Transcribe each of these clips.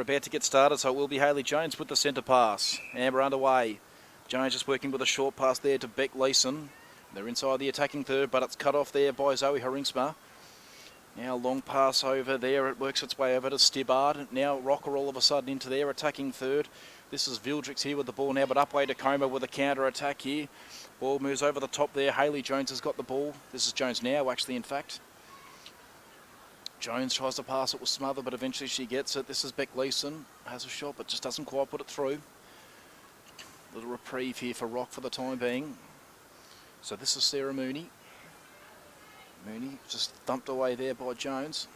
about to get started, so it will be Hayley Jones with the centre pass. Amber underway. Jones just working with a short pass there to Beck Leeson. They're inside the attacking third, but it's cut off there by Zoe Haringsma. Now long pass over there, it works its way over to Stibbard. Now Rocker all of a sudden into their attacking third. This is Vildrix here with the ball now, but Upwey Tecoma with a counter attack here. Ball moves over the top there. Hayley Jones has got the ball. This is Jones now, actually, in fact. Jones tries to pass it with Smother, but eventually she gets it. This is Beck Leeson. Has a shot, but just doesn't quite put it through. Little reprieve here for ROC for the time being. So this is Sarah Mooney. Mooney just thumped away there by Jones.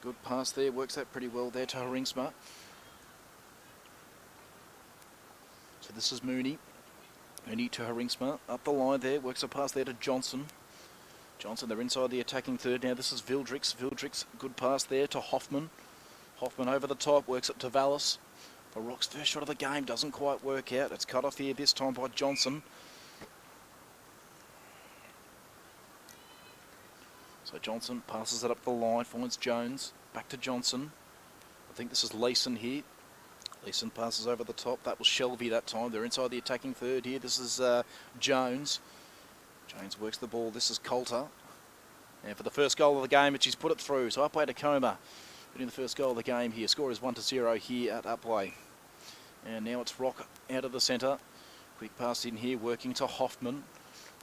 Good pass there. Works that pretty well there to Haringsma. So this is Mooney. Mooney to Haringsma. Up the line there. Works a pass there to Johnson. Johnson, they're inside the attacking third. Now this is Vildrix. Vildrix, good pass there to Hoffman. Hoffman over the top, works it to Vallis. For ROC's first shot of the game, doesn't quite work out. It's cut off here this time by Johnson. So Johnson passes it up the line, finds Jones. Back to Johnson. I think this is Leeson here. Leeson passes over the top. That was Shelby that time. They're inside the attacking third here. This is Jones. Jones works the ball. This is Coulter. And for the first goal of the game, she's put it through. So Upwey Tecoma putting the first goal of the game here. Score is 1-0 here at Upwey. And now it's ROC out of the centre. Quick pass in here, working to Hoffman.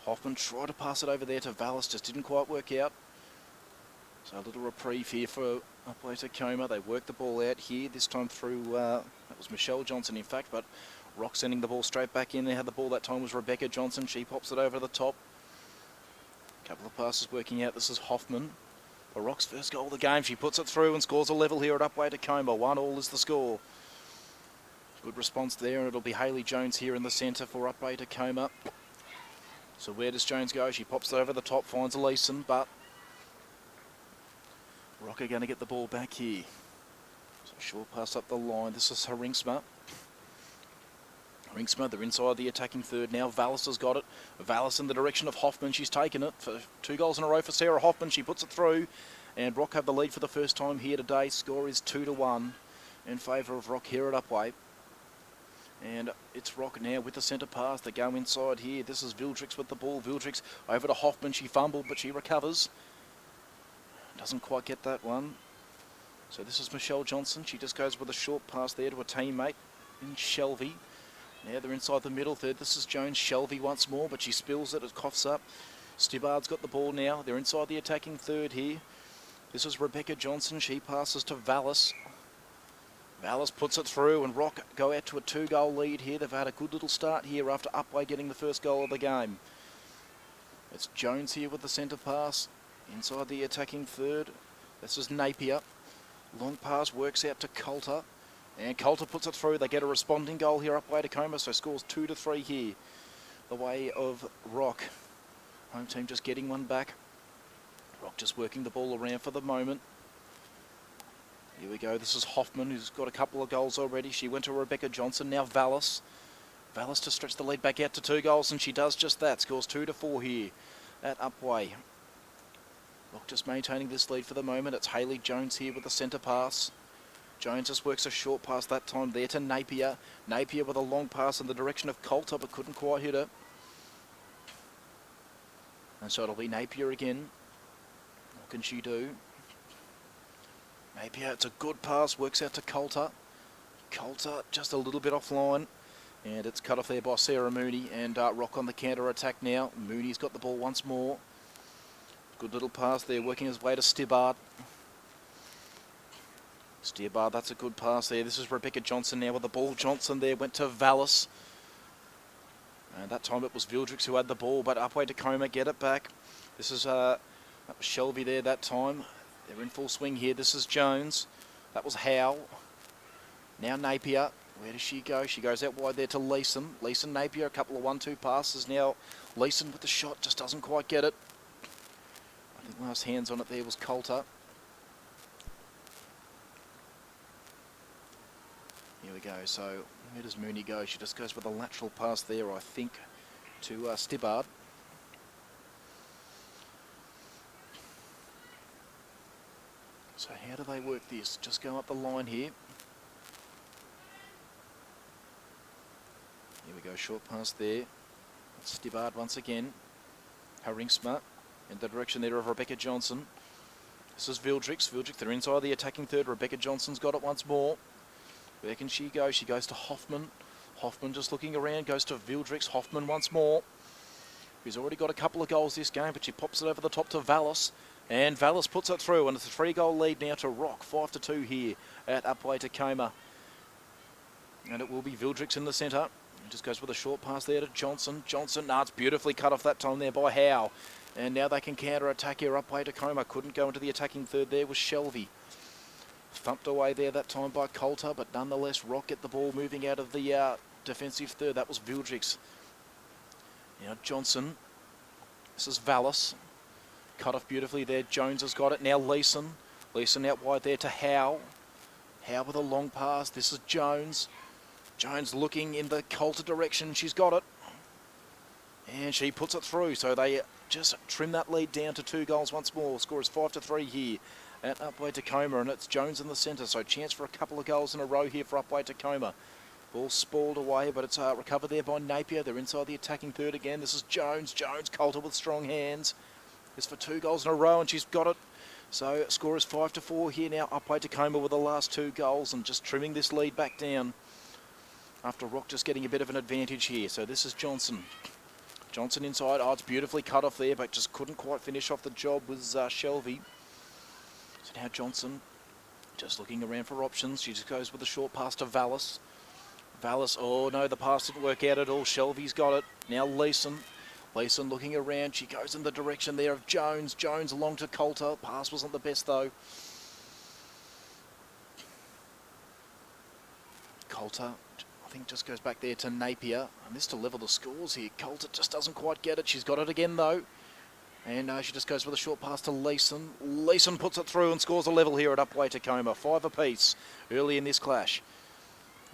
Hoffman tried to pass it over there to Vallis, just didn't quite work out. So a little reprieve here for Upwey Tecoma. They work the ball out here, this time through, that was Michelle Johnson in fact, but ROC sending the ball straight back in. They had the ball that time was Rebecca Johnson. She pops it over the top. Couple of passes working out. This is Hoffman. For ROC's first goal of the game, she puts it through and scores a level here at Upwey Tecoma. 1-1 is the score. Good response there, and it'll be Hayley Jones here in the centre for Upwey Tecoma. So where does Jones go? She pops it over the top, finds a Leeson, but ROC are going to get the ball back here. So short pass up the line. This is Haringsma. Haringsma, they're inside the attacking third now. Vallis has got it. Vallis in the direction of Hoffman. She's taken it for 2 goals in a row for Sarah Hoffman. She puts it through. And ROC have the lead for the first time here today. Score is 2-1 in favour of ROC here at Upwey. And it's ROC now with the centre pass. They go inside here. This is Vildrix with the ball. Vildrix over to Hoffman. She fumbled, but she recovers. Doesn't quite get that one. So this is Michelle Johnson. She just goes with a short pass there to a teammate in Shelby. Now they're inside the middle third. This is Jones. Shelby once more, but she spills it. It coughs up. Stibbard's got the ball now. They're inside the attacking third here. This is Rebecca Johnson. She passes to Vallis. Vallis puts it through, and ROC go out to a 2-goal lead here. They've had a good little start here after Upwey getting the first goal of the game. It's Jones here with the centre pass. Inside the attacking third. This is Napier. Long pass works out to Coulter. And Coulter puts it through. They get a responding goal here Upwey Tecoma, so scores 2-3 here. The way of ROC. Home team just getting one back. ROC just working the ball around for the moment. Here we go. This is Hoffman, who's got a couple of goals already. She went to Rebecca Johnson. Now Vallis. Vallis to stretch the lead back out to 2 goals, and she does just that. Scores 2-4 here at Upwey. ROC just maintaining this lead for the moment. It's Hayley Jones here with the centre pass. Jones just works a short pass that time there to Napier. Napier with a long pass in the direction of Coulter, but couldn't quite hit it. And so it'll be Napier again. What can she do? Napier, it's a good pass, works out to Coulter. Coulter just a little bit offline. And it's cut off there by Sarah Mooney. And ROC on the counter attack now. Mooney's got the ball once more. Good little pass there, working his way to Stibbard. Stibbard, that's a good pass there. This is Rebecca Johnson now with the ball. Johnson there went to Vallis. And that time it was Vildrix who had the ball, but Upwey Tecoma get it back. This is that was Shelby there that time. They're in full swing here. This is Jones. That was Howe. Now Napier. Where does she go? She goes out wide there to Leeson. Leeson, Napier, a couple of 1-2 passes. Now Leeson with the shot, just doesn't quite get it. I think last hands on it there was Coulter. Here we go. So where does Mooney go? She just goes with a lateral pass there, I think, to Stibbard. So how do they work this? Just go up the line here. Here we go, short pass there. Stibbard once again. Haringsma in the direction there of Rebecca Johnson. This is Vildrix. They're inside the attacking third. Rebecca Johnson's got it once more. Where can she go? She goes to Hoffman. Hoffman just looking around, goes to Vildrix. Hoffman once more. He's already got a couple of goals this game, but she pops it over the top to Vallis. And Vallis puts it through, and it's a 3-goal lead now to ROC. 5-2 here at Upwey Tecoma. And it will be Vildrix in the centre. Just goes with a short pass there to Johnson. It's beautifully cut off that time there by Howe. And now they can counter-attack here. Upwey Tecoma couldn't go into the attacking third there with Shelby. Thumped away there that time by Coulter, but nonetheless ROC get the ball moving out of the defensive third. That was Vildrix. Now Johnson. This is Vallis. Cut off beautifully there. Jones has got it. Now Leeson. Leeson out wide there to Howe. Howe with a long pass. This is Jones. Jones looking in the Coulter direction. She's got it. And she puts it through. So they just trim that lead down to 2 goals once more. Score is 5-3 here at Upwey Tecoma. And it's Jones in the centre. So chance for a couple of goals in a row here for Upwey Tecoma. Ball spoiled away, but it's recovered there by Napier. They're inside the attacking third again. This is Jones. Coulter with strong hands. It's for 2 goals in a row, and she's got it. So score is 5-4 here now. Upwey Tecoma with the last 2 goals and just trimming this lead back down. After ROC just getting a bit of an advantage here. So this is Johnson. Johnson inside. Oh, it's beautifully cut off there, but just couldn't quite finish off the job with Shelby. So now Johnson just looking around for options. She just goes with a short pass to Vallis. Vallis, oh no, the pass didn't work out at all. Shelby's got it. Now Leeson. Leeson looking around. She goes in the direction there of Jones. Jones along to Coulter. Pass wasn't the best though. Coulter, I think, just goes back there to Napier. And this to level the scores here. Coulter just doesn't quite get it. She's got it again though. And she just goes with a short pass to Leeson. Leeson puts it through and scores a level here at Upwey Tecoma. 5 apiece early in this clash.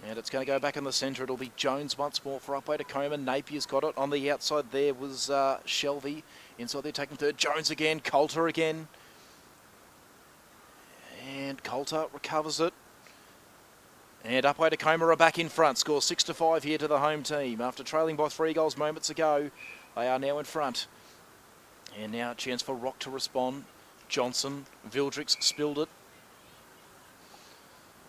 And it's going to go back in the centre. It'll be Jones once more for Upwey Tecoma. Napier's got it. On the outside there was Shelby. Inside the attacking third. Jones again. Coulter again. And Coulter recovers it. And Upwey Tecoma are back in front. Score 6-5 here to the home team. After trailing by 3 goals moments ago, they are now in front. And now a chance for ROC to respond. Johnson. Vildrix spilled it.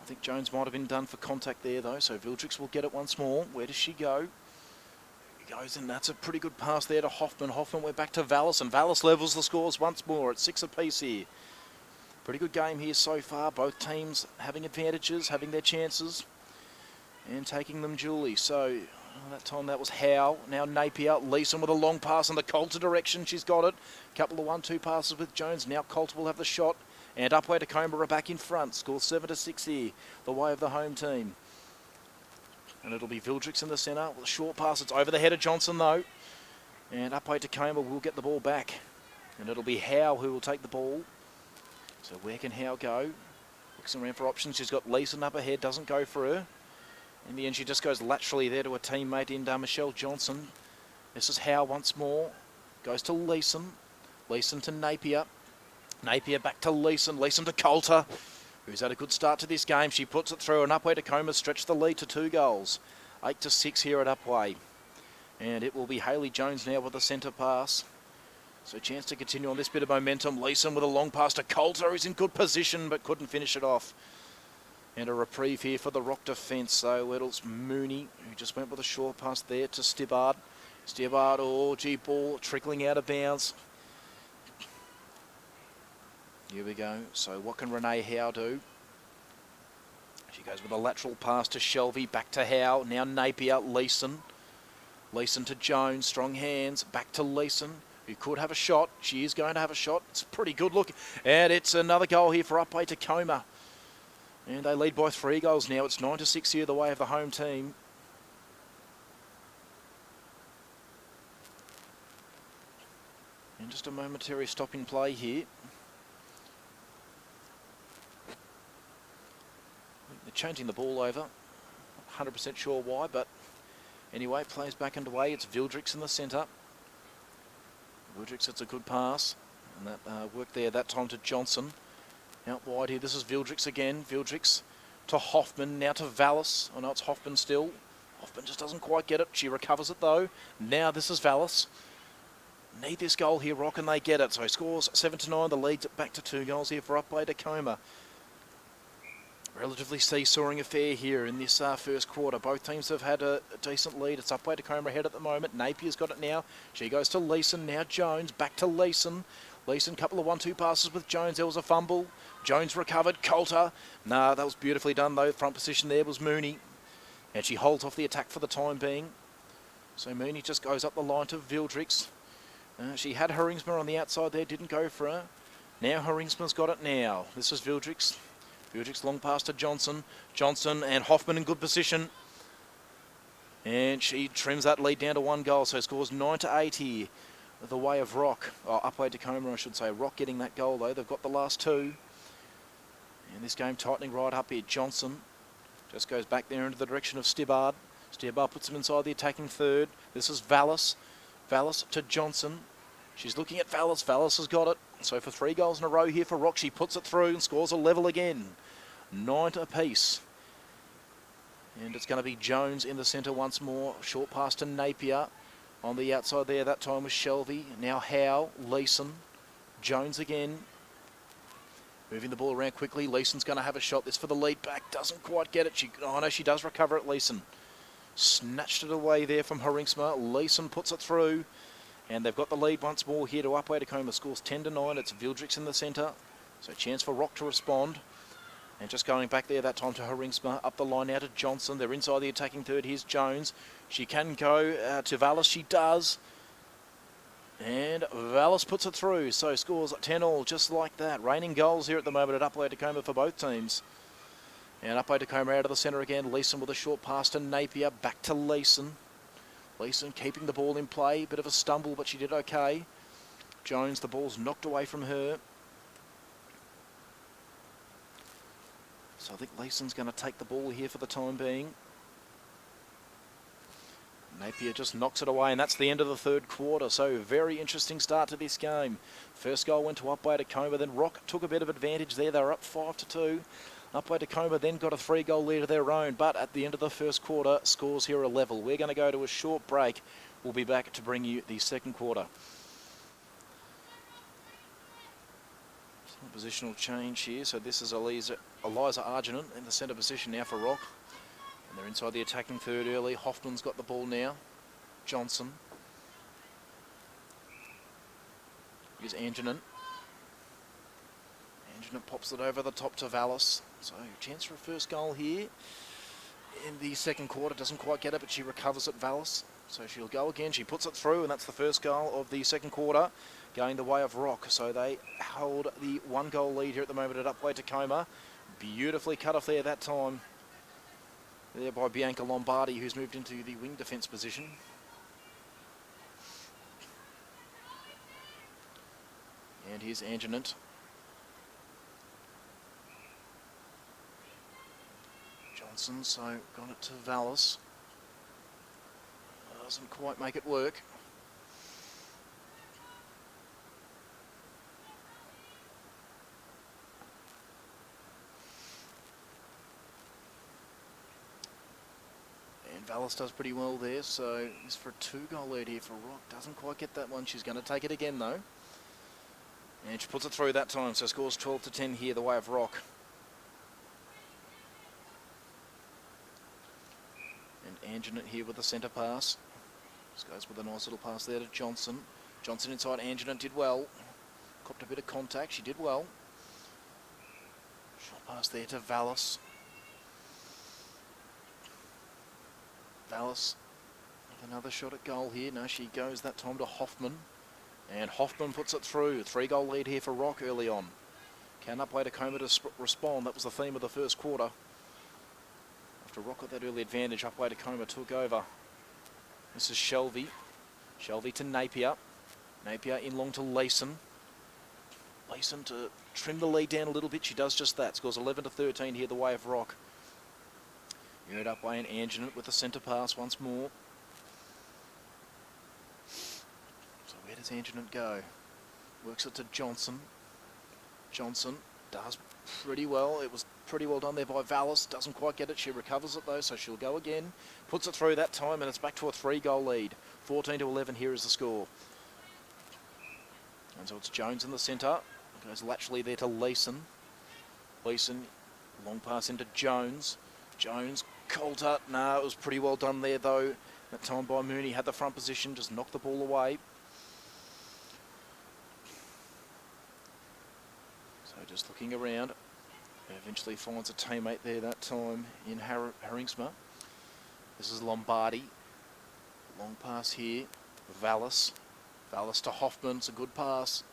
I think Jones might have been done for contact there though, so Vildrix will get it once more. Where does she go? He goes, and that's a pretty good pass there to Hoffman. Hoffman went back to Vallis, and Vallis levels the scores once more at 6 apiece here. Pretty good game here so far. Both teams having advantages, having their chances, and taking them duly. So that time that was Howe. Now Napier. Leeson with a long pass in the Coulter direction. She's got it. Couple of 1-2 passes with Jones. Now Coulter will have the shot. And Upwey Tecoma are back in front. Score 7-6 here, the way of the home team. And it'll be Vildrix in the centre with a short pass. It's over the head of Johnson though. And Upwey Tecoma will get the ball back. And it'll be Howe who will take the ball. So where can Howe go? Looks around for options. She's got Leeson up ahead, doesn't go for her. In the end, she just goes laterally there to a teammate in Michelle Johnson. This is Howe once more. Goes to Leeson. Leeson to Napier. Napier back to Leeson. Leeson to Coulter, who's had a good start to this game. She puts it through, and Upwey Tecoma stretched the lead to 2 goals. 8-6 here at Upwey. And it will be Hayley Jones now with the centre pass. So chance to continue on this bit of momentum. Leeson with a long pass to Coulter, who's in good position but couldn't finish it off. And a reprieve here for the ROC defence. So it's Mooney, who just went with a short pass there to Stibbard. Stibbard, oh gee, ball trickling out of bounds. Here we go. So what can Renee Howe do? She goes with a lateral pass to Shelby, back to Howe. Now Napier, Leeson. Leeson to Jones, strong hands, back to Leeson, who could have a shot. She is going to have a shot. It's pretty good look. And it's another goal here for Upwey Tecoma. And they lead by 3 goals now. It's 9-6 here, the way of the home team. And just a momentary stop in play here. They're changing the ball over. Not 100% sure why, but anyway, plays back underway. It's Vildrix in the centre. Vildrix, it's a good pass. And that worked there that time to Johnson. Out wide here, this is Vildrix again. Vildrix to Hoffman, now to Vallis. Oh no, it's Hoffman still. Hoffman just doesn't quite get it. She recovers it though. Now this is Vallis. Need this goal here, ROC, and they get it. So he scores 7-9. The lead's back to 2 goals here for Upwey Tecoma. Relatively seesawing affair here in this first quarter. Both teams have had a decent lead. It's Upwey Tecoma ahead at the moment. Napier's got it now. She goes to Leeson. Now Jones. Back to Leeson. Leeson, couple of 1-2 passes with Jones. There was a fumble. Jones recovered. Coulter. Nah, that was beautifully done though. Front position there was Mooney. And she holds off the attack for the time being. So Mooney just goes up the line to Vildrix. She had Heringsma on the outside there. Didn't go for her. Now Heringsma's got it now. This is Vildrix. Vildrix long pass to Johnson. Johnson and Hoffman in good position. And she trims that lead down to 1 goal. So scores 9-8 here. The way of ROC. Oh, Upwey Tecoma, I should say. ROC getting that goal though. They've got the last 2. And this game tightening right up here. Johnson just goes back there into the direction of Stibbard. Stibbard puts him inside the attacking third. This is Vallis. Vallis to Johnson. She's looking at Vallis. Vallis has got it. So for 3 goals in a row here for ROC, she puts it through and scores a level again. 9 apiece. And it's going to be Jones in the centre once more. Short pass to Napier. On the outside there, that time was Shelby. Now Howe, Leeson, Jones again. Moving the ball around quickly. Leeson's going to have a shot. This for the lead back. Doesn't quite get it. Oh no, she does recover it, Leeson. Snatched it away there from Heringsma. Leeson puts it through. And they've got the lead once more here to Upwey Tecoma. Scores 10-9. It's Vildrix in the centre. So chance for ROC to respond. And just going back there that time to Heringsma. Up the line now to Johnson. They're inside the attacking third. Here's Jones. She can go to Vallis. She does. And Vallis puts it through. So scores 10-all just like that. Raining goals here at the moment at Upwey Tecoma for both teams. And Upwey Tecoma out of the centre again. Leeson with a short pass to Napier. Back to Leeson. Leeson keeping the ball in play. Bit of a stumble, but she did okay. Jones, the ball's knocked away from her. So I think Leeson's going to take the ball here for the time being. Napier just knocks it away, and that's the end of the third quarter. So very interesting start to this game. First goal went to Upwey Tecoma, then ROC took a bit of advantage there. They were up 5-2. Upwey Tecoma then got a 3-goal lead of their own, but at the end of the first quarter, scores here are level. We're going to go to a short break. We'll be back to bring you the second quarter. Positional change here. So this is Eliza Arginant in the centre position now for ROC. And they're inside the attacking third early. Hoffman's got the ball now. Johnson. Here's Anjanant. Anjanant pops it over the top to Vallis. So chance for a first goal here in the second quarter. Doesn't quite get it, but she recovers at Vallis. So she'll go again. She puts it through, and that's the first goal of the second quarter, going the way of ROC. So they hold the 1-goal lead here at the moment at Upwey Tecoma. Beautifully cut off there that time. There by Bianca Lombardi, who's moved into the wing defence position. And here's Anjanant. Johnson, so got it to Vallis. Doesn't quite make it work. And Vallis does pretty well there, so it's for a 2-goal lead here for ROC. Doesn't quite get that one. She's going to take it again though. And she puts it through that time, so scores 12-10 here the way of ROC. And Anjanant here with the centre pass. Just goes with a nice little pass there to Johnson. Johnson inside Anjanant did well. Copped a bit of contact. She did well. Short pass there to Vallis. Vallis with another shot at goal here. No, she goes that time to Hoffman. And Hoffman puts it through. 3-goal lead here for ROC early on. Can Upwey Tecoma to respond? That was the theme of the first quarter. After ROC got that early advantage, Upwey Tecoma took over. This is Shelby. Shelby to Napier. Napier in long to Leeson. Leeson to trim the lead down a little bit. She does just that. Scores 11-13 here the way of ROC. You're at Upwey and Anjanant with the centre pass once more. So where does Anjanant go? Works it to Johnson. Johnson does pretty well. It was pretty well done there by Vallis. Doesn't quite get it. She recovers it though, so she'll go again. Puts it through that time, and it's back to a 3-goal lead. 14-11 here is the score. And so it's Jones in the centre. Goes laterally there to Leeson. Leeson, long pass into Jones. Jones, Coulter. No, it was pretty well done there though. That time by Mooney. Had the front position, just knocked the ball away. So just looking around. Eventually finds a teammate there that time in Haringsma. This is Lombardi. Long pass here. Vallis. Vallis to Hoffman. It's a good pass.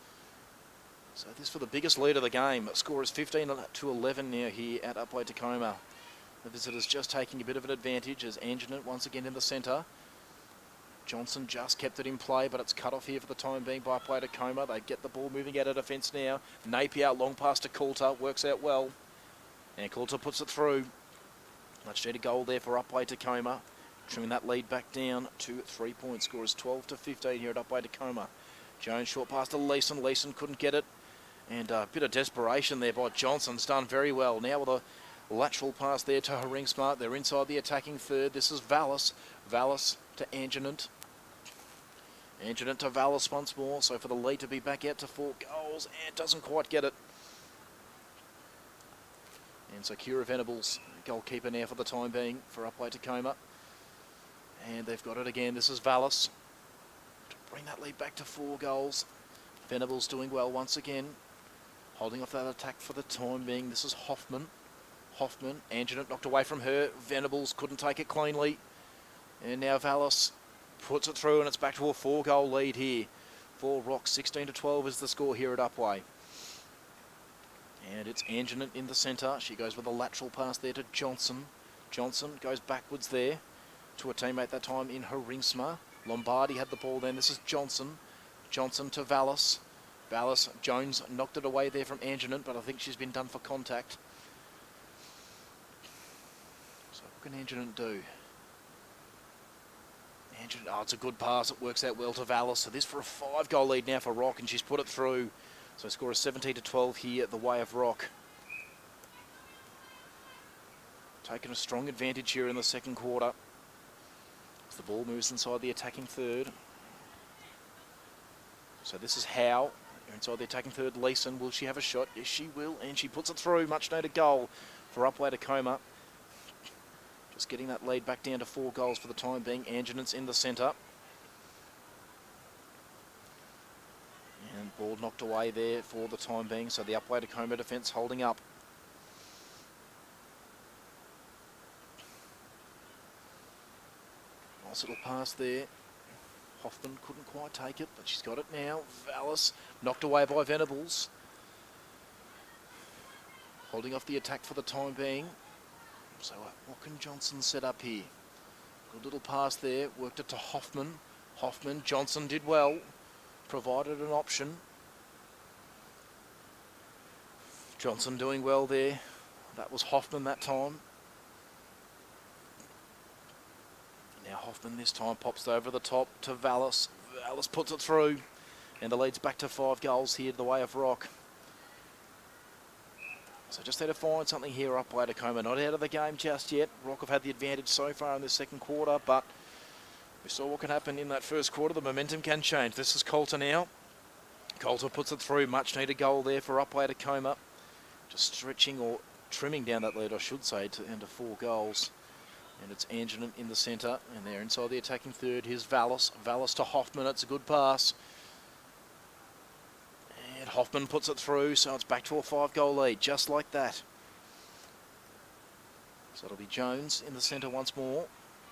So this for the biggest lead of the game. Score is 15-11 now here at Upwey Tecoma. The visitors just taking a bit of an advantage as Anjanit once again in the centre. Johnson just kept it in play, but it's cut off here for the time being by Upwey Tecoma. They get the ball moving out of defence now. Napier, long pass to Coulter, works out well. And Coulter puts it through. Much needed goal there for Upwey Tecoma. Trimming that lead back down to 3 points. Score is 12-15 here at Upwey Tecoma. Jones short pass to Leeson. Leeson couldn't get it. And a bit of desperation there by Johnson's done very well. Now with a lateral pass there to Haringsma. They're inside the attacking third. This is Vallis. Vallis to Anjanit. Anjanit to Vallis once more. So for the lead to be back out to 4 goals. And doesn't quite get it. And so Kira Venables, goalkeeper now for the time being for Upwey Tecoma. And they've got it again. This is Vallis. To bring that lead back to 4 goals. Venables doing well once again. Holding off that attack for the time being. This is Hoffman. Hoffman. Anjanit knocked away from her. Venables couldn't take it cleanly. And now Vallis puts it through, and it's back to a 4-goal lead here. For ROC, 16-12 is the score here at Upwey. And it's Anjanit in the centre. She goes with a lateral pass there to Johnson. Johnson goes backwards there to a teammate that time in Haringsma. Lombardi had the ball then. This is Johnson. Johnson to Vallis. Vallis, Jones knocked it away there from Anjanit, but I think she's been done for contact. So what can Anjanit do? Anjanit, oh, it's a good pass. It works out well to Vallis. So this for a 5-goal lead now for ROC, and she's put it through. So score is 17-12 here at the way of ROC. Taking a strong advantage here in the second quarter. As the ball moves inside the attacking third. So this is Howe. Inside the attacking third, Leeson. Will she have a shot? Yes, she will. And she puts it through. Much needed goal for Upwey Tecoma. Just getting that lead back down to 4 goals for the time being. Anjanit's in the centre. And ball knocked away there for the time being. So the Upwey Tecoma defence holding up. Nice little pass there. Hoffman couldn't quite take it, but she's got it now. Vallis knocked away by Venables. Holding off the attack for the time being. So what can Johnson set up here? Good little pass there. Worked it to Hoffman. Hoffman, Johnson did well. Provided an option. Johnson doing well there. That was Hoffman that time. Now Hoffman this time pops over the top to Vallis. Vallis puts it through. And the lead's back to 5 goals here the way of ROC. So just there to find something here Upwey Tecoma. Not out of the game just yet. ROC have had the advantage so far in this second quarter, but we saw what can happen in that first quarter. The momentum can change. This is Coulter now. Coulter puts it through. Much needed goal there for Upwey Tecoma. Just stretching or trimming down that lead, I should say, into 4 goals. And it's Anjanit in the centre, and they're inside the attacking third. Here's Vallis. Vallis to Hoffman. It's a good pass. And Hoffman puts it through, so it's back to a 5-goal lead, just like that. So it'll be Jones in the centre once more.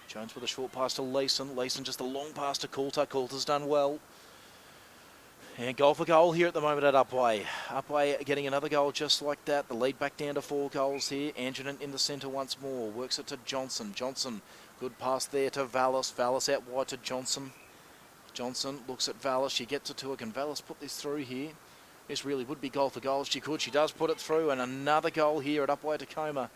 Jones with a short pass to Leeson. Leeson just a long pass to Coulter. Coulter's done well. And goal for goal here at the moment at Upwey. Upwey getting another goal just like that. The lead back down to 4 goals here. Anjanit in the centre once more. Works it to Johnson. Johnson, good pass there to Vallis. Vallis out wide to Johnson. Johnson looks at Vallis. She gets it to her. Can Vallis put this through here? This really would be goal for goal if she could. She does put it through, and another goal here at Upwey Tecoma.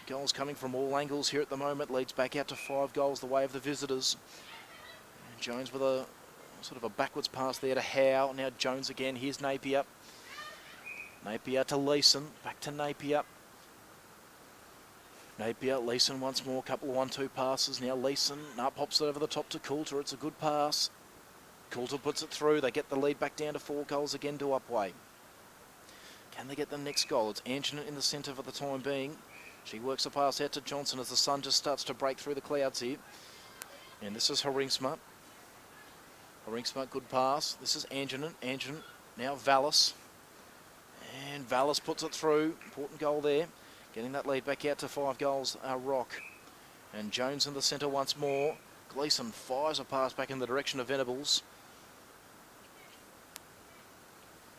Goals coming from all angles here at the moment. Leads back out to 5 goals the way of the visitors. And Jones with a sort of a backwards pass there to Howe. Now Jones again. Here's Napier. Napier to Leeson, back to Napier. Napier, Leeson once more, couple of 1-2 passes. Now Leeson, pops it over the top to Coulter. It's a good pass. Coulter puts it through. They get the lead back down to 4 goals again to Upwey. Can they get the next goal? It's Antoinette in the centre for the time being. She works the pass out to Johnson as the sun just starts to break through the clouds here. And this is Haringsma. Haringsma, good pass. This is Antoinette. Antoinette, now Vallis. And Vallis puts it through. Important goal there. Getting that lead back out to 5 goals, ROC. And Jones in the centre once more. Gleeson fires a pass back in the direction of Venables.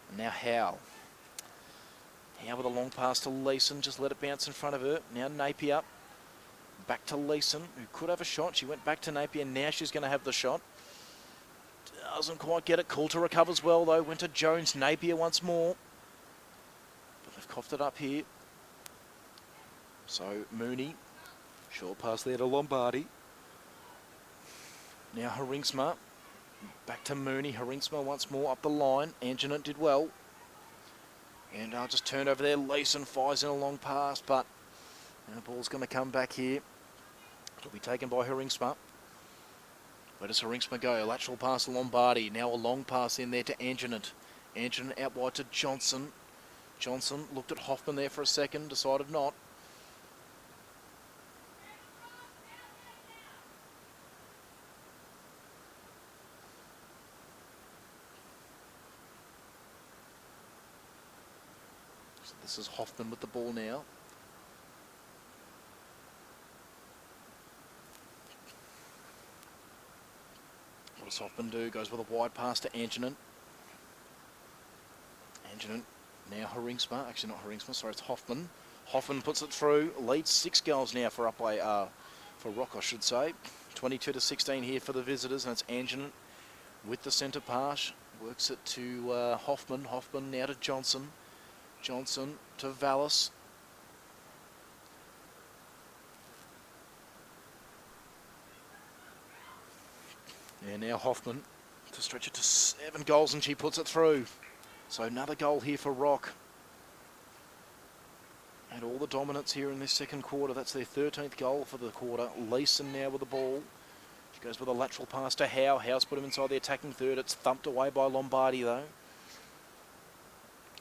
And now Howe. Howe with a long pass to Leeson, just let it bounce in front of her. Now Napier. Back to Leeson, who could have a shot. She went back to Napier, now she's going to have the shot. Doesn't quite get it. Coulter recovers well though, went to Jones. Napier once more. But they've coughed it up here. So Mooney, short pass there to Lombardi. Now Haringsma, back to Mooney. Haringsma once more up the line. Antoinette did well. And I'll just turn over there. Leeson fires in a long pass, but the ball's going to come back here. It'll be taken by Haringsma. Where does Haringsma go? Lateral pass to Lombardi. Now a long pass in there to Antoinette. Antoinette out wide to Johnson. Johnson looked at Hoffman there for a second, decided not. So this is Hoffman with the ball now. What does Hoffman do? Goes with a wide pass to Antoinette. Antoinette, now Haringsma. Actually not Haringsma, sorry, it's Hoffman. Hoffman puts it through. Leads 6 goals now for Upwey, for ROC I should say. 22-16 here for the visitors, and it's Antoinette with the centre pass. Works it to Hoffman. Hoffman now to Johnson. Johnson to Vallis. And now Hoffman to stretch it to 7 goals, and she puts it through. So another goal here for ROC. And all the dominance here in this second quarter. That's their 13th goal for the quarter. Leeson now with the ball. She goes with a lateral pass to Howe. Howe's put him inside the attacking third. It's thumped away by Lombardi though.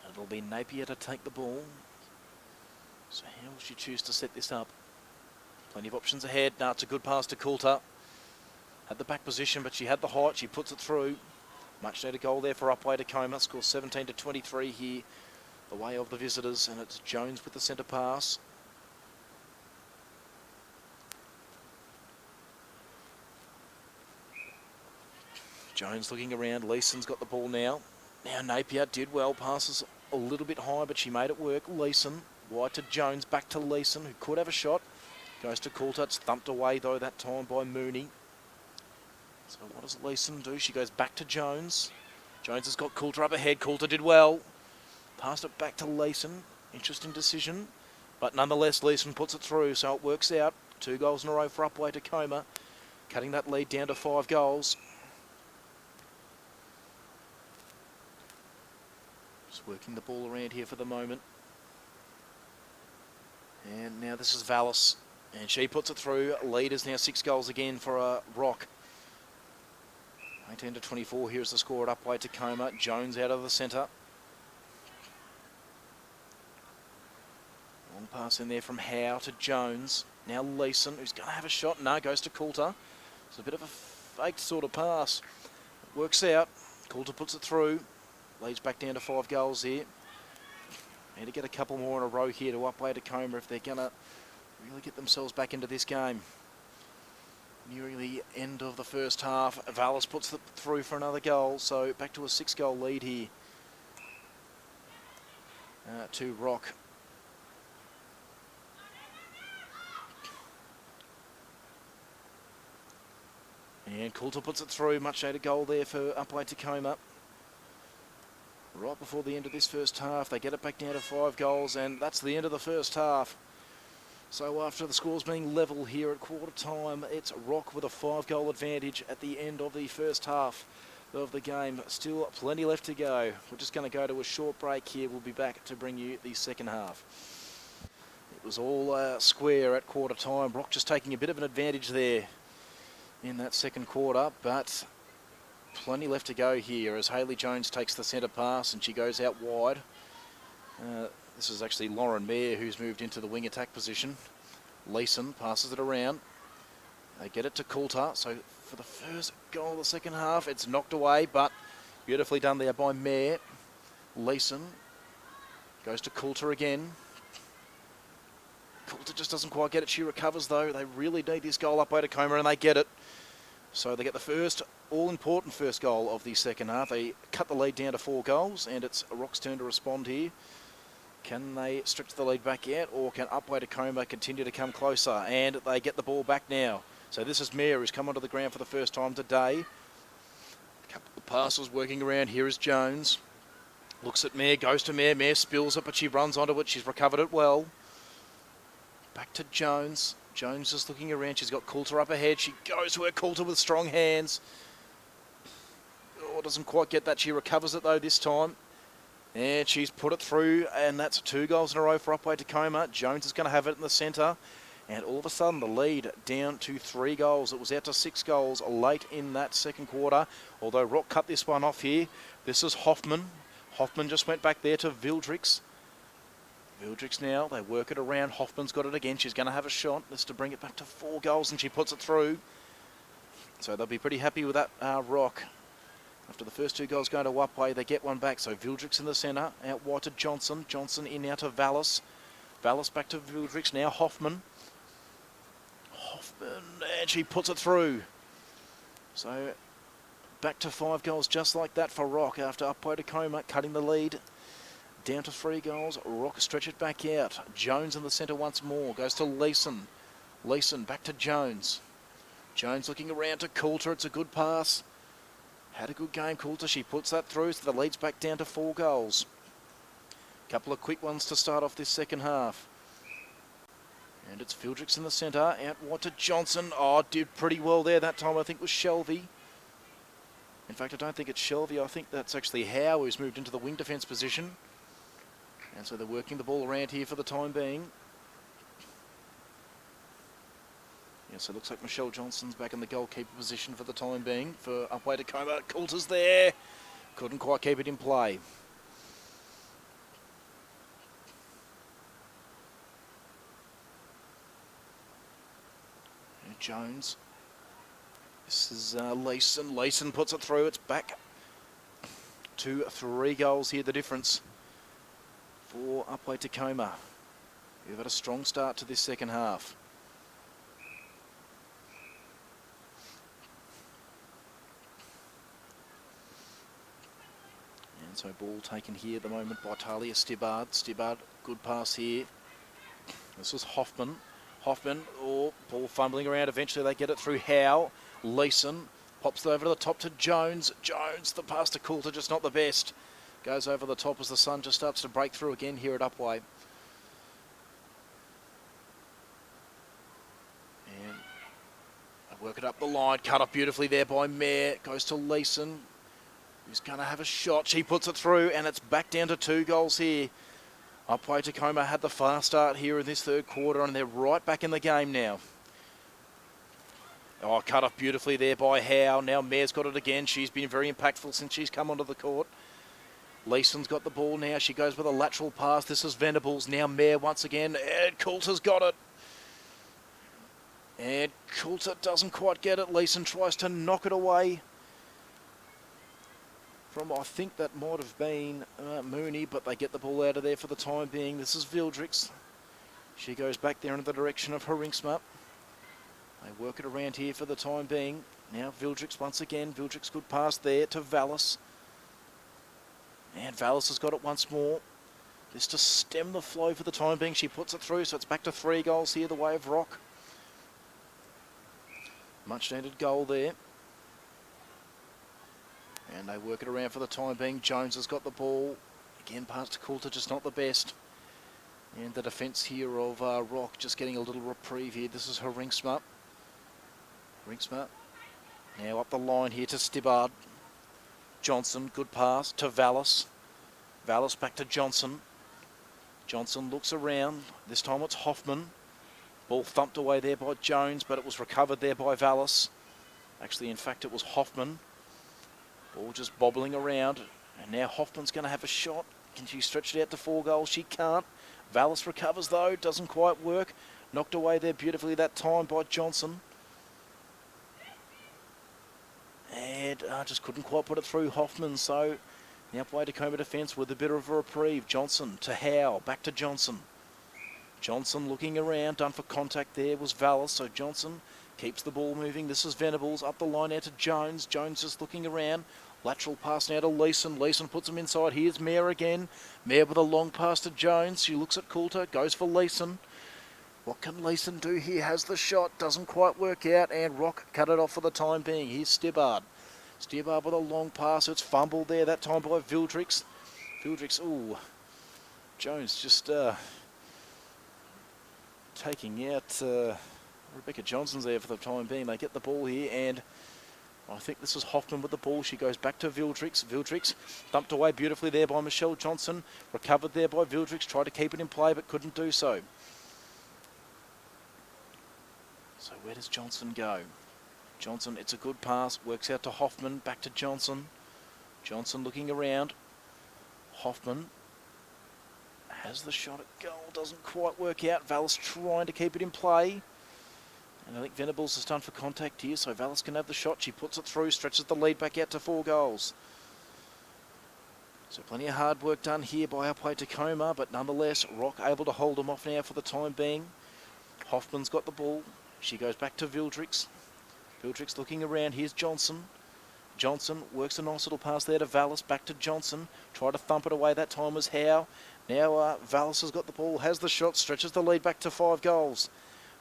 It'll be Napier to take the ball. So how will she choose to set this up? Plenty of options ahead. Now it's a good pass to Coulter. Had the back position, but she had the height. She puts it through. Much needed goal there for Upwey Tecoma. Scores 17-23 here, the way of the visitors, and it's Jones with the centre pass. Jones looking around. Leeson's got the ball now. Now Napier did well. Passes a little bit high, but she made it work. Leeson wide to Jones. Back to Leeson, who could have a shot. Goes to Coulter. It's thumped away though that time by Mooney. So what does Leeson do? She goes back to Jones. Jones has got Coulter up ahead. Coulter did well. Passed it back to Leeson. Interesting decision. But nonetheless, Leeson puts it through, so it works out. 2 goals in a row for Upwey Tecoma. Cutting that lead down to 5 goals. Just working the ball around here for the moment. And now this is Vallis. And she puts it through. Lead is now 6 goals again for ROC. 18-24, here's the score at Upwey Tecoma. Jones out of the centre. Long pass in there from Howe to Jones. Now Leeson, who's going to have a shot. No, goes to Coulter. It's a bit of a faked sort of pass. It works out. Coulter puts it through. Leads back down to 5 goals here. Need to get a couple more in a row here to Upwey Tecoma if they're going to really get themselves back into this game. Nearing the end of the first half, Vallis puts it through for another goal, so back to a 6-goal lead here to ROC. And Coulter puts it through, much needed goal there for Upwey Tecoma. Right before the end of this first half, they get it back down to 5 goals, and that's the end of the first half. So after the scores being level here at quarter time, it's ROC with a 5-goal advantage at the end of the first half. of the game. Still plenty left to go. We're just going to go to a short break here. We'll be back to bring you the second half. It was all square at quarter time. ROC just taking a bit of an advantage there in that second quarter, but plenty left to go here as Hayley Jones takes the centre pass and she goes out wide. This is actually Lauren Mayer who's moved into the wing attack position. Leeson passes it around. They get it to Coulter. So for the first goal of the second half, it's knocked away, but beautifully done there by Mayer. Leeson goes to Coulter again. Coulter just doesn't quite get it. She recovers though. They really need this goal up by Tecoma and they get it. So they get the first, all-important first goal of the second half. They cut the lead down to 4 goals, and it's ROC's turn to respond here. Can they stretch the lead back out, or can Upwey Tecoma continue to come closer? And they get the ball back now. So this is Mayer, who's come onto the ground for the first time today. A couple of passes working around. Here is Jones. Looks at Mayer, goes to Mayer. Mayer spills it, but she runs onto it. She's recovered it well. Back to Jones. Jones is looking around. She's got Coulter up ahead. She goes to her Coulter with strong hands. Oh, doesn't quite get that. She recovers it though this time. And she's put it through, and that's 2 goals in a row for Upwey Tecoma. Jones is going to have it in the centre. And all of a sudden, the lead down to 3 goals. It was out to 6 goals late in that second quarter. Although ROC cut this one off here. This is Hoffman. Hoffman just went back there to Vildrix. Vildrix now, they work it around. Hoffman's got it again. She's going to have a shot. This to bring it back to 4 goals, and she puts it through. So they'll be pretty happy with that ROC. After the first 2 goals going to Upwey, they get one back. So Vildrix in the centre, out wide to Johnson. Johnson in now to Vallis. Vallis back to Vildrix, now Hoffman. Hoffman, and she puts it through. So back to 5 goals just like that for ROC after Upwey Tecoma cutting the lead down to 3 goals. ROC stretch it back out. Jones in the centre once more. Goes to Leeson. Leeson back to Jones. Jones looking around to Coulter. It's a good pass. Had a good game, Coulter. She puts that through, so the lead's back down to 4 goals. Couple of quick ones to start off this second half. And it's Vildrix in the centre. Out wide to Johnson. Oh, did pretty well there that time. I think it was Shelby. In fact, I don't think it's Shelby. I think that's actually Howe, who's moved into the wing defence position. And so they're working the ball around here for the time being. Yeah, so it looks like Michelle Johnson's back in the goalkeeper position for the time being for Upwey Tecoma. Coulter's there. Couldn't quite keep it in play. And Jones. This is Leeson. Leeson puts it through. It's back to 3 goals here, the difference for Upwey Tecoma. We've had a strong start to this second half. And so ball taken here at the moment by Talia Stibbard. Stibbard, good pass here. This was Hoffman. Hoffman, ball fumbling around. Eventually they get it through Howe. Leeson pops it over to the top to Jones. Jones, the pass to Coulter, just not the best. Goes over the top as the sun just starts to break through again here at Upwey. And they work it up the line. Cut up beautifully there by Mayer. Goes to Leeson, who's going to have a shot. She puts it through, and it's back down to 2 goals here. Upwey Tecoma had the fast start here in this third quarter, and they're right back in the game now. Oh, cut up beautifully there by Howe. Now Mayer's got it again. She's been very impactful since she's come onto the court. Leeson's got the ball now. She goes with a lateral pass. This is Venables. Now Mayer once again. And Coulter's got it. And Coulter doesn't quite get it. Leeson tries to knock it away from, I think that might have been Mooney, but they get the ball out of there for the time being. This is Vildrix. She goes back there in the direction of Haringsma. They work it around here for the time being. Now Vildrix once again. Vildrix good pass there to Vallis. And Vallis has got it once more. Just to stem the flow for the time being. She puts it through, so it's back to 3 goals here, the way of ROC. Much needed goal there. And they work it around for the time being. Jones has got the ball. Again, pass to Coulter, just not the best. And the defence here of ROC just getting a little reprieve here. This is Haringsma. Haringsma now up the line here to Stibbard. Johnson, good pass to Vallis. Vallis back to Johnson. Johnson looks around. This time it's Hoffman. Ball thumped away there by Jones, but it was recovered there by Vallis. Actually, in fact, it was Hoffman. Ball just bobbling around. And now Hoffman's going to have a shot. Can she stretch it out to 4 goals? She can't. Vallis recovers, though. Doesn't quite work. Knocked away there beautifully that time by Johnson. And just couldn't quite put it through Hoffman. So the Upwey Tecoma defence with a bit of a reprieve. Johnson to Howe. Back to Johnson. Johnson looking around. Done for contact there was Vallis. So Johnson keeps the ball moving. This is Venables. Up the line now to Jones. Jones just looking around. Lateral pass now to Leeson. Leeson puts him inside. Here's Mayer again. Mayer with a long pass to Jones. She looks at Coulter. Goes for Leeson. What can Leeson do here? Has the shot. Doesn't quite work out. And ROC cut it off for the time being. Here's Stibbard. Stibbard with a long pass. It's fumbled there that time by Vildrix. Vildrix, ooh. Jones just taking out Rebecca Johnson's there for the time being. They get the ball here, and I think this is Hoffman with the ball. She goes back to Vildrix. Vildrix thumped away beautifully there by Michelle Johnson. Recovered there by Vildrix. Tried to keep it in play, but couldn't do so. So where does Johnson go? Johnson, it's a good pass. Works out to Hoffman. Back to Johnson. Johnson looking around. Hoffman has the shot at goal. Doesn't quite work out. Vallis trying to keep it in play. And I think Venables is done for contact here, so Vallis can have the shot. She puts it through, stretches the lead back out to 4 goals. So plenty of hard work done here by Upwey Tecoma, but nonetheless, ROC able to hold them off now for the time being. Hoffman's got the ball. She goes back to Vildrix. Vildrix looking around. Here's Johnson. Johnson works a nice little pass there to Vallis. Back to Johnson. Tried to thump it away. That time was Howe. Now Vallis has got the ball, has the shot, stretches the lead back to 5 goals.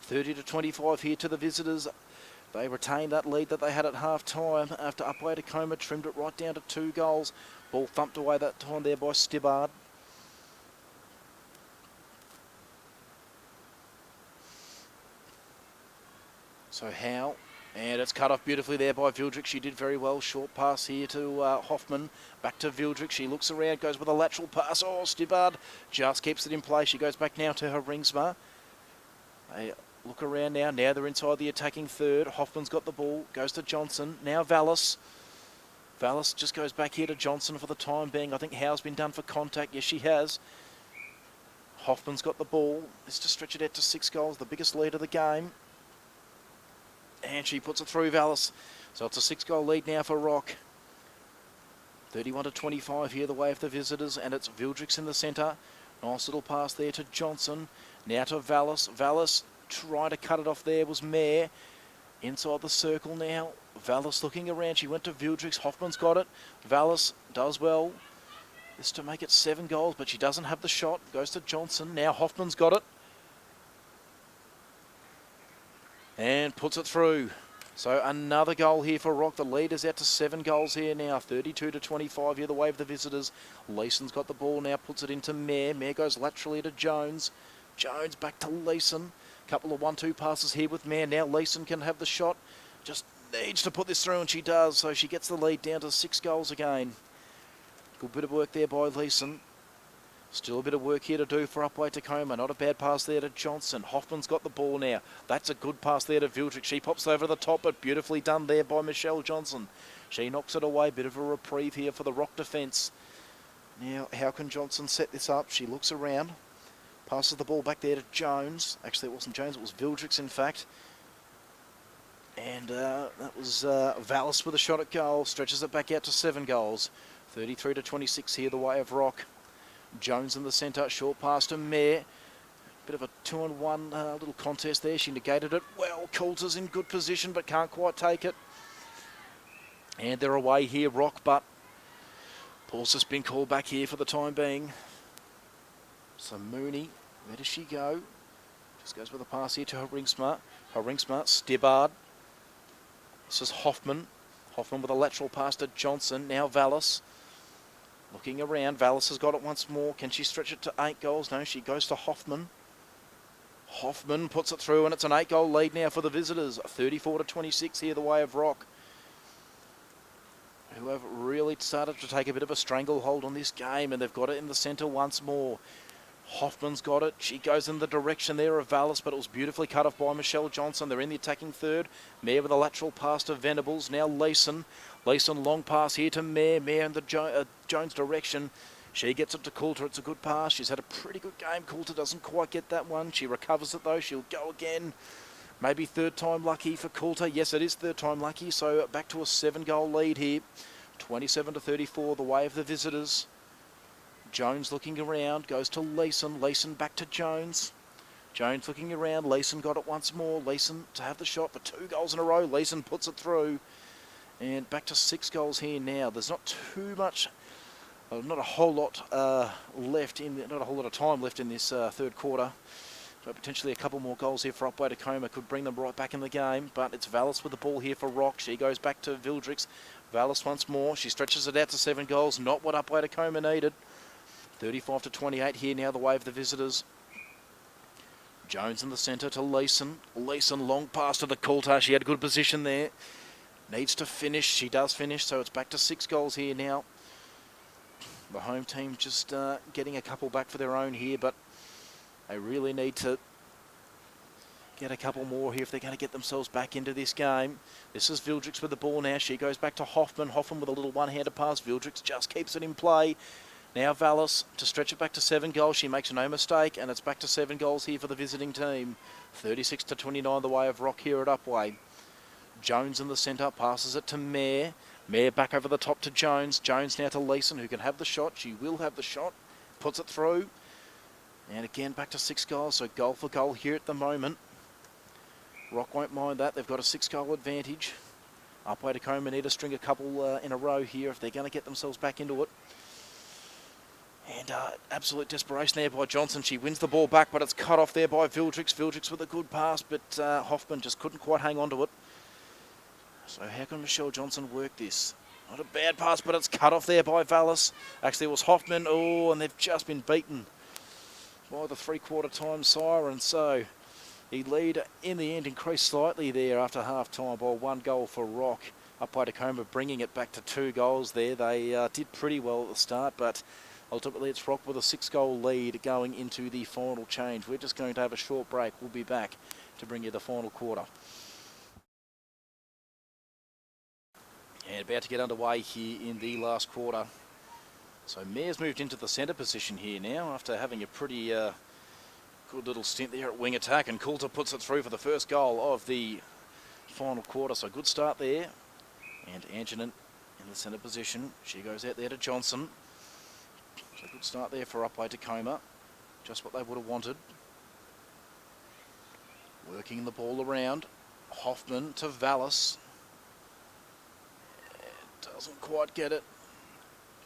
30-25 here to the visitors. They retained that lead that they had at half-time after Upwey Tecoma trimmed it right down to 2 goals. Ball thumped away that time there by Stibbard. So Howe, and it's cut off beautifully there by Vildrix. She did very well. Short pass here to Hoffman. Back to Vildrix. She looks around, goes with a lateral pass. Oh, Stibbard just keeps it in play. She goes back now to her Ringsma. They look around now. Now they're inside the attacking third. Hoffman's got the ball. Goes to Johnson. Now Vallis. Vallis just goes back here to Johnson for the time being. I think Howe's been done for contact. Yes, she has. Hoffman's got the ball. This to stretch it out to 6 goals. The biggest lead of the game. And she puts it through Vallis. So it's a 6-goal lead now for ROC. 31-25 here the way of the visitors. And it's Vildrix in the centre. Nice little pass there to Johnson. Now to Vallis. Vallis trying to cut it off there was Mayer. Inside the circle now. Vallis looking around. She went to Vildrix. Hoffman's got it. Vallis does well. This to make it 7 goals, but she doesn't have the shot. Goes to Johnson. Now Hoffman's got it. And puts it through. So another goal here for ROC. The lead is out to 7 goals here now. 32-25 here the way of the visitors. Leeson's got the ball now. Puts it into Mayer. Mayer goes laterally to Jones. Jones back to Leeson. Couple of 1-2 passes here with Mayer. Now Leeson can have the shot. Just needs to put this through, and she does. So she gets the lead down to 6 goals again. Good bit of work there by Leeson. Still a bit of work here to do for Upwey Tecoma. Not a bad pass there to Johnson. Hoffman's got the ball now. That's a good pass there to Vildrix. She pops over the top, but beautifully done there by Michelle Johnson. She knocks it away. Bit of a reprieve here for the ROC defence. Now, how can Johnson set this up? She looks around. Passes the ball back there to Jones. Actually, it wasn't Jones. It was Vildrix, in fact. And that was Vallis with a shot at goal. Stretches it back out to 7 goals. 33-26 here the way of ROC. Jones in the centre, short pass to Mayer. Bit of a 2-on-1 little contest there. She negated it well. Coulter's in good position but can't quite take it. And they're away here, ROC, but Paul's just been called back here for the time being. So Mooney, where does she go? Just goes with a pass here to her Ringsmart. Her Ringsmart, Stibbard. This is Hoffman. Hoffman with a lateral pass to Johnson. Now Vallis. Looking around, Vallis has got it once more. Can she stretch it to 8 goals? No, she goes to Hoffman. Hoffman puts it through, and it's an 8-goal lead now for the visitors. 34-26 here the way of ROC. who have really started to take a bit of a stranglehold on this game, and they've got it in the centre once more. Hoffman's got it. She goes in the direction there of Vallis, but it was beautifully cut off by Michelle Johnson. They're in the attacking third. Mare with a lateral pass to Venables. Now Leeson. Leeson long pass here to Mare. Mare in the Jones direction. She gets it to Coulter. It's a good pass. She's had a pretty good game. Coulter doesn't quite get that one. She recovers it though. She'll go again. Maybe third time lucky for Coulter. Yes, it is third time lucky. So back to a 7-goal lead here. 27-34, the way of the visitors. Jones looking around, goes to Leeson. Leeson back to Jones. Jones looking around. Leeson got it once more. Leeson to have the shot for 2 goals in a row. Leeson puts it through. And back to 6 goals here now. There's not too much, not a whole lot left in, not a whole lot of time left in this third quarter. So potentially a couple more goals here for Upwey Tecoma could bring them right back in the game. But it's Vallis with the ball here for ROC. She goes back to Vildrix. Vallis once more. She stretches it out to 7 goals. Not what Upwey Tecoma needed. 35-28 here now, the way of the visitors. Jones in the centre to Leeson. Leeson long pass to the Coulter. She had a good position there. Needs to finish. She does finish, so it's back to 6 goals here now. The home team just getting a couple back for their own here, but they really need to get a couple more here if they're going to get themselves back into this game. This is Vildrix with the ball now. She goes back to Hoffman. Hoffman with a little one-handed pass. Vildrix just keeps it in play. Now Vallis to stretch it back to 7 goals. She makes no mistake, and it's back to 7 goals here for the visiting team. 36-29 the way of ROC here at Upwey. Jones in the centre, passes it to Mare. Mare back over the top to Jones. Jones now to Leeson, who can have the shot. She will have the shot. Puts it through. And again back to 6 goals, so goal for goal here at the moment. ROC won't mind that. They've got a 6-goal advantage. Upwey Tecoma need to string a couple in a row here if they're going to get themselves back into it. And absolute desperation there by Johnson. She wins the ball back, but it's cut off there by Vildrix. Vildrix with a good pass, but Hoffman just couldn't quite hang on to it. So how can Michelle Johnson work this? Not a bad pass, but it's cut off there by Vallis. Actually, it was Hoffman. Oh, and they've just been beaten by the 3/4 time siren. So the lead in the end increased slightly there after half-time by 1 goal for ROC. Upwey Tecoma bringing it back to 2 goals there. They did pretty well at the start, but ultimately, it's ROC with a 6-goal lead going into the final change. We're just going to have a short break. We'll be back to bring you the final quarter. And about to get underway here in the last quarter. So Mare's moved into the centre position here now after having a pretty good little stint there at wing attack. And Coulter puts it through for the first goal of the final quarter. So good start there. And Antonin in the centre position. She goes out there to Johnson. So good start there for Upwey Tecoma. Just what they would have wanted. Working the ball around. Hoffman to Vallis. Doesn't quite get it.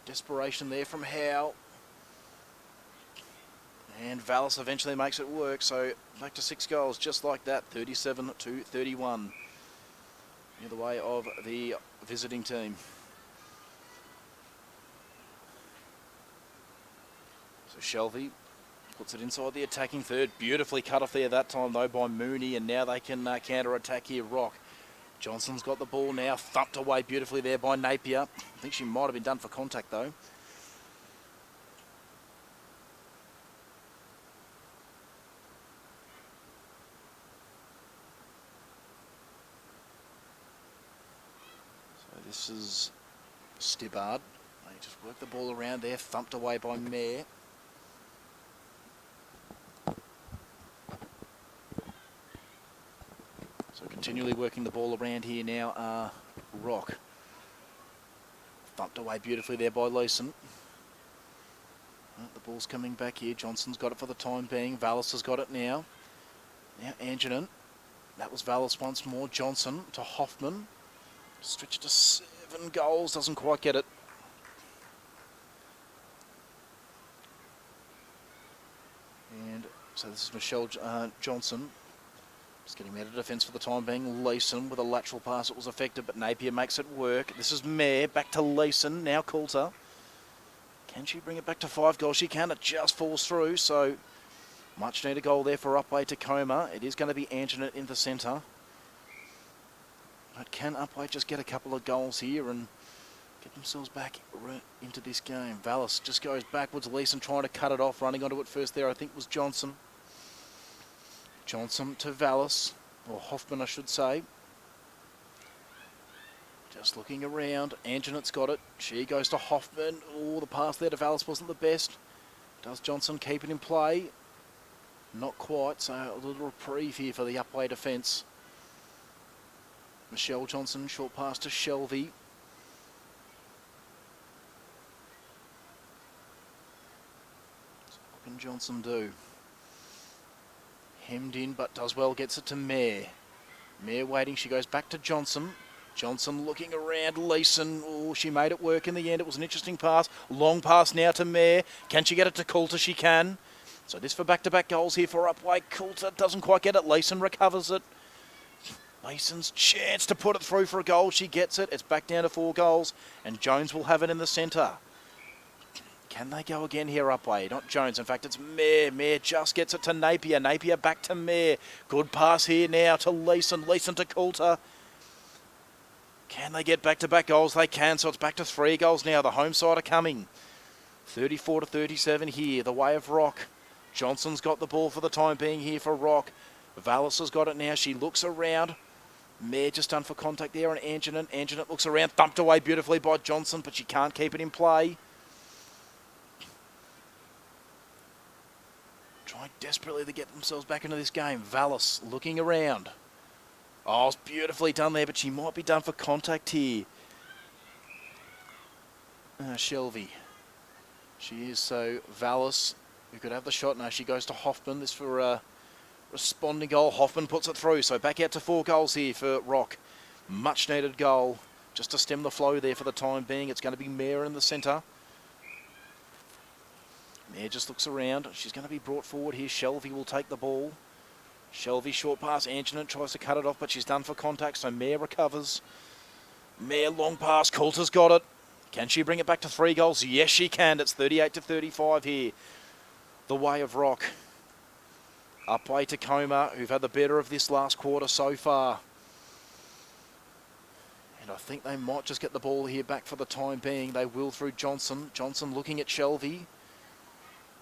Desperation there from Howe. And Vallis eventually makes it work. So back to 6 goals just like that. 37-31. In the way of the visiting team. So Shelby puts it inside the attacking third. Beautifully cut off there that time though by Mooney, and now they can counter-attack here, ROC. Johnson's got the ball now, thumped away beautifully there by Napier. I think she might have been done for contact though. So this is Stibbard. They just work the ball around there, thumped away by Mare. So continually working the ball around here now are ROC. Thumped away beautifully there by Leeson. The ball's coming back here. Johnson's got it for the time being. Vallis has got it now. Now Antonin. That was Vallis once more. Johnson to Hoffman. Stretched to 7 goals. Doesn't quite get it. And so this is Michelle Johnson. Just getting out of defence for the time being. Leeson with a lateral pass. It was effective, but Napier makes it work. This is Mare. Back to Leeson. Now Coulter. Can she bring it back to 5 goals? She can. It just falls through. So much needed goal there for Upwey Tecoma. It is going to be Antonin in the centre. But can Upwey just get a couple of goals here and get themselves back into this game. Vallis just goes backwards. Leeson trying to cut it off. Running onto it first there, I think, was Johnson. Johnson to Vallis, or Hoffman, I should say. Just looking around. Anjanet's got it. She goes to Hoffman. Oh, the pass there to Vallis wasn't the best. Does Johnson keep it in play? Not quite, so a little reprieve here for the Upwey defence. Michelle Johnson, short pass to Shelby. So what can Johnson do? Hemmed in, but does well, gets it to Mayer. Mayer waiting, she goes back to Johnson. Johnson looking around, Leeson. Oh, she made it work in the end. It was an interesting pass. Long pass now to Mayer. Can she get it to Coulter? She can. So this for back-to-back goals here for Upwey. Coulter doesn't quite get it. Leeson recovers it. Leeson's chance to put it through for a goal. She gets it. It's back down to 4 goals. And Jones will have it in the centre. Can they go again here, Upwey? Not Jones. In fact, it's Mayer. Mayer just gets it to Napier. Napier back to Mayer. Good pass here now to Leeson. Leeson to Coulter. Can they get back-to-back goals? They can, so it's back to 3 goals now. The home side are coming. 34 to 37 here, the way of ROC. Johnson's got the ball for the time being here for ROC. Vallis has got it now. She looks around. Mayer just done for contact there on Anjanet. Anjanet looks around, thumped away beautifully by Johnson, but she can't keep it in play. Trying desperately to get themselves back into this game. Vallis looking around. Oh, it's beautifully done there, but she might be done for contact here. Shelby. She is, so Vallis, who could have the shot. No, she goes to Hoffman. This for a responding goal. Hoffman puts it through, so back out to 4 goals here for ROC. Much needed goal, just to stem the flow there for the time being. It's going to be Mayer in the centre. Mayer just looks around. She's going to be brought forward here. Shelby will take the ball. Shelby short pass. Anjanette tries to cut it off, but she's done for contact, so Mayer recovers. Mayer long pass. Coulter's got it. Can she bring it back to 3 goals? Yes, she can. It's 38 to 35 here. The way of ROC. Upwey Tecoma, who've had the better of this last quarter so far. And I think they might just get the ball here back for the time being. They will through Johnson. Johnson looking at Shelby.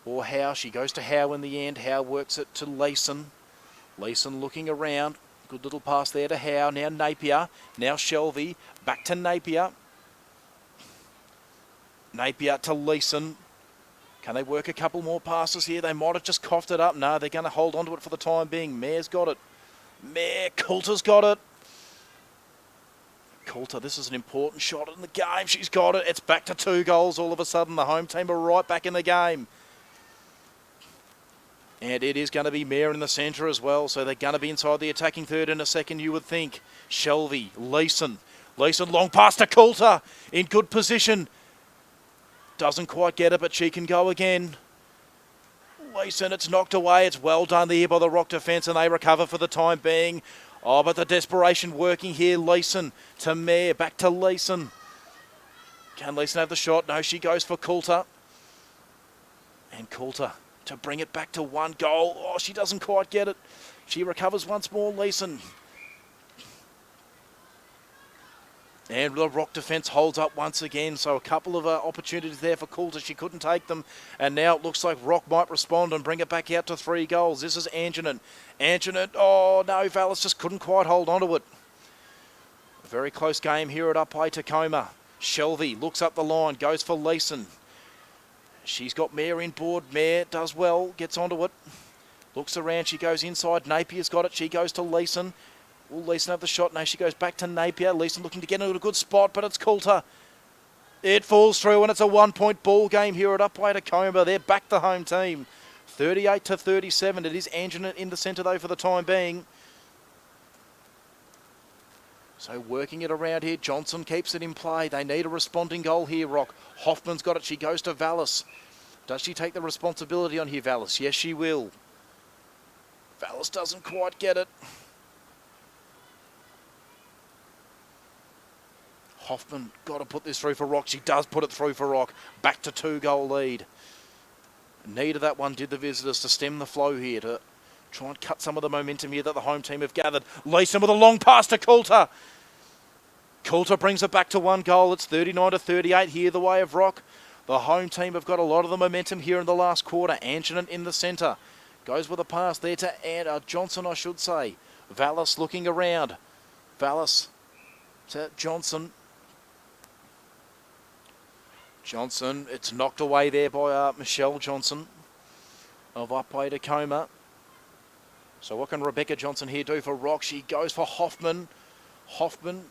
Or Howe. She goes to Howe in the end. Howe works it to Leeson. Leeson looking around. Good little pass there to Howe. Now Napier. Now Shelby. Back to Napier. Napier to Leeson. Can they work a couple more passes here? They might have just coughed it up. No, they're going to hold on to it for the time being. Mayer's got it. Mayer. Coulter's got it. Coulter, this is an important shot in the game. She's got it. It's back to 2 goals all of a sudden. The home team are right back in the game. And it is going to be Mayer in the centre as well. So they're going to be inside the attacking third in a second, you would think. Shelby, Leeson. Leeson, long pass to Coulter. In good position. Doesn't quite get it, but she can go again. Leeson, it's knocked away. It's well done there by the ROC defence, and they recover for the time being. Oh, but the desperation working here. Leeson to Mayer. Back to Leeson. Can Leeson have the shot? No, she goes for Coulter. And Coulter to bring it back to 1 goal. Oh, she doesn't quite get it. She recovers once more, Leeson. And the ROC defence holds up once again. So a couple of opportunities there for Coulter. She couldn't take them. And now it looks like ROC might respond and bring it back out to 3 goals. This is Anjanette. Anjanette, oh no, Vallis just couldn't quite hold on to it. A very close game here at Upwey Tecoma. Shelby looks up the line, goes for Leeson. She's got Mayer in board. Mayer does well, gets onto it. Looks around, she goes inside. Napier's got it, she goes to Leeson. Will Leeson have the shot? No, she goes back to Napier. Leeson looking to get into a good spot, but it's Coulter. It falls through, and it's a 1-point ball game here at Upwey Tecoma. They're back the home team. 38 to 37. It is Anjanette in the centre, though, for the time being. So working it around here. Johnson keeps it in play. They need a responding goal here, ROC. Hoffman's got it. She goes to Vallis. Does she take the responsibility on here, Vallis? Yes, she will. Vallis doesn't quite get it. Hoffman got to put this through for ROC. She does put it through for ROC. Back to 2-goal lead. Need of that one did the visitors to stem the flow here, to try and cut some of the momentum here that the home team have gathered. Leeson with a long pass to Coulter. Coulter brings it back to 1 goal. It's 39-38 here the way of ROC. The home team have got a lot of the momentum here in the last quarter. Anjanant in the centre. Goes with a pass there to Johnson, I should say. Vallis looking around. Vallis to Johnson. Johnson, it's knocked away there by Michelle Johnson of Upwey Tecoma. So what can Rebecca Johnson here do for ROC? She goes for Hoffman. Hoffman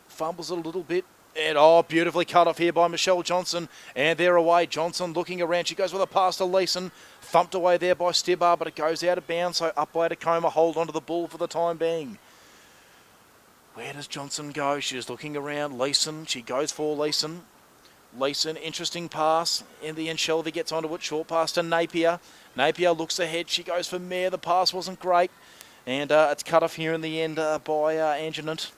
fumbles a little bit. And beautifully cut off here by Michelle Johnson. And they're away. Johnson looking around. She goes with a pass to Leeson. Thumped away there by Stibbar, but it goes out of bounds. So Upwey Tecoma hold onto the ball for the time being. Where does Johnson go? She's looking around. Leeson. She goes for Leeson. Leeson, interesting pass. In the end, Shelby gets onto it. Short pass to Napier. Napier looks ahead. She goes for Mayer. The pass wasn't great. And it's cut off here in the end by Anjanant.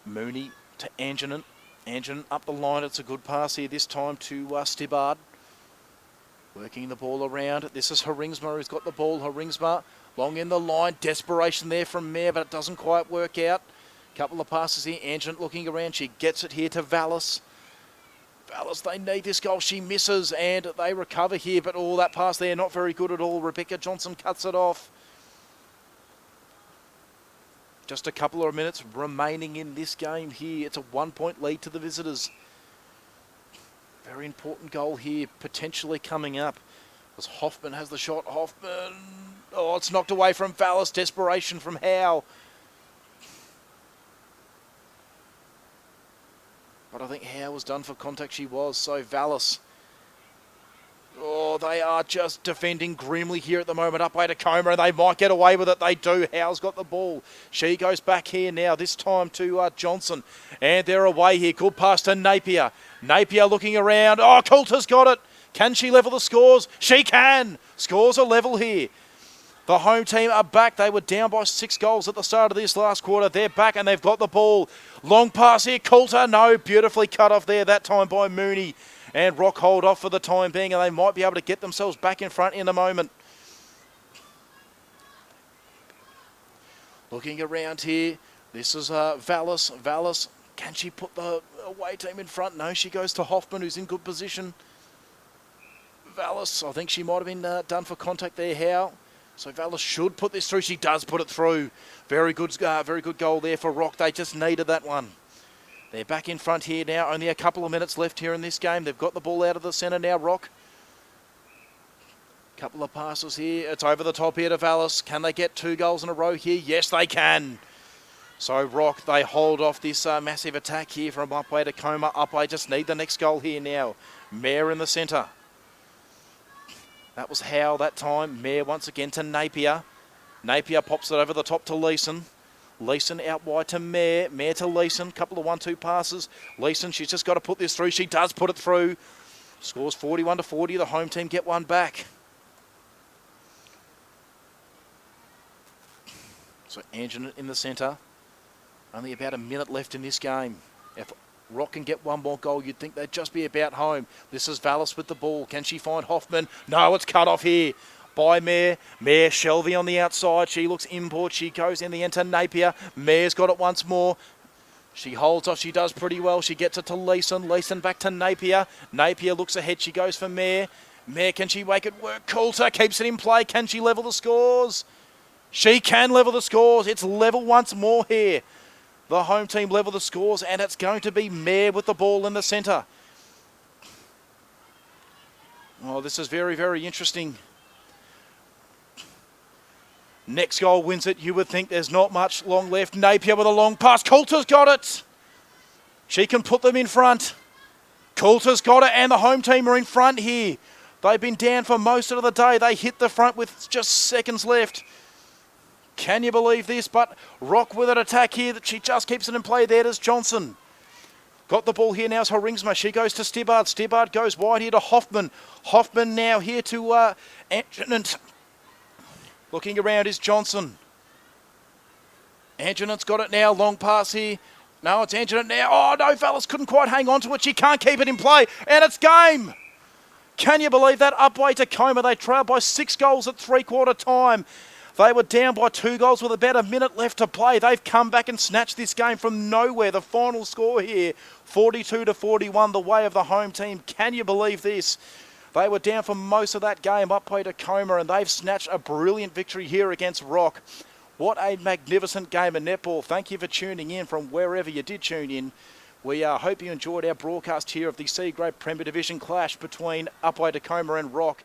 Mooney to Anjanant. Anjanant up the line. It's a good pass here this time to Stibbard. Working the ball around. This is Haringsma who's got the ball. Haringsma long in the line. Desperation there from Mayer, but it doesn't quite work out. Couple of passes here. Anjanant looking around. She gets it here to Vallis. Vallis, they need this goal. She misses and they recover here, but all that pass there, not very good at all. Rebecca Johnson cuts it off. Just a couple of minutes remaining in this game here. It's a 1-point lead to the visitors. Very important goal here, potentially coming up. As Hoffman has the shot. Hoffman. Oh, it's knocked away from Vallis. Desperation from Howe. But I think Howe was done for contact. She was. So Vallis. Oh, they are just defending grimly here at the moment. Upwey Tecoma, and they might get away with it. They do. Howe's got the ball. She goes back here now, this time to Johnson. And they're away here. Good pass to Napier. Napier looking around. Oh, Coulter's got it. Can she level the scores? She can. Scores are level here. The home team are back. They were down by 6 goals at the start of this last quarter. They're back and they've got the ball. Long pass here. Coulter, no. Beautifully cut off there that time by Mooney. And ROC hold off for the time being, and they might be able to get themselves back in front in a moment. Looking around here. This is Vallis. Vallis, can she put the away team in front? No, she goes to Hoffman, who's in good position. Vallis, I think she might have been done for contact there, Howe. So Vallis should put this through. She does put it through. Very good goal there for ROC. They just needed that one. They're back in front here now. Only a couple of minutes left here in this game. They've got the ball out of the centre now, ROC. Couple of passes here. It's over the top here to Vallis. Can they get 2 goals in a row here? Yes, they can. So ROC, they hold off this massive attack here from Upwey Tecoma. Upwey just need the next goal here now. Mayer in the centre. That was Howe that time. Mayer once again to Napier. Napier pops it over the top to Leeson. Leeson out wide to Mayer. Mayer to Leeson. Couple of 1-2 passes. Leeson, she's just got to put this through. She does put it through. Scores 41-40. The home team get one back. So Anjanant in the centre. Only about a minute left in this game. If ROC can get one more goal, you'd think they'd just be about home. This is Vallis with the ball. Can she find Hoffman? No, it's cut off here by Mayer. Mayer, Shelby on the outside. She looks inboard. She goes in the end to Napier. Mayer's got it once more. She holds off. She does pretty well. She gets it to Leeson. Leeson back to Napier. Napier looks ahead. She goes for Mayer. Mayer, can she make it work? Coulter keeps it in play. Can she level the scores? She can level the scores. It's level once more here. The home team level the scores, and it's going to be Mayer with the ball in the centre. Oh, this is very, very interesting. Next goal wins it. You would think there's not much long left. Napier with a long pass. Coulter's got it. She can put them in front. Coulter's got it, and the home team are in front here. They've been down for most of the day. They hit the front with just seconds left. Can you believe this? But ROC with an attack here that she just keeps it in play. There does Johnson. Got the ball here now is Haringsma. She goes to Stibbard. Stibbard goes wide here to Hoffman. Hoffman now here to Anjanant. Looking around is Johnson. Anjanant's got it now. Long pass here. No, it's Anjanant now. Oh, no, Vallis couldn't quite hang on to it. She can't keep it in play. And it's game. Can you believe that? Upwey Tecoma, they trail by 6 goals at 3/4 time. They were down by 2 goals with about a minute left to play. They've come back and snatched this game from nowhere. The final score here, 42-41, the way of the home team. Can you believe this? They were down for most of that game, Upwey Tecoma, and they've snatched a brilliant victory here against ROC. What a magnificent game of netball. Thank you for tuning in from wherever you did tune in. We hope you enjoyed our broadcast here of the C-Grade Premier Division clash between Upwey Tecoma and ROC.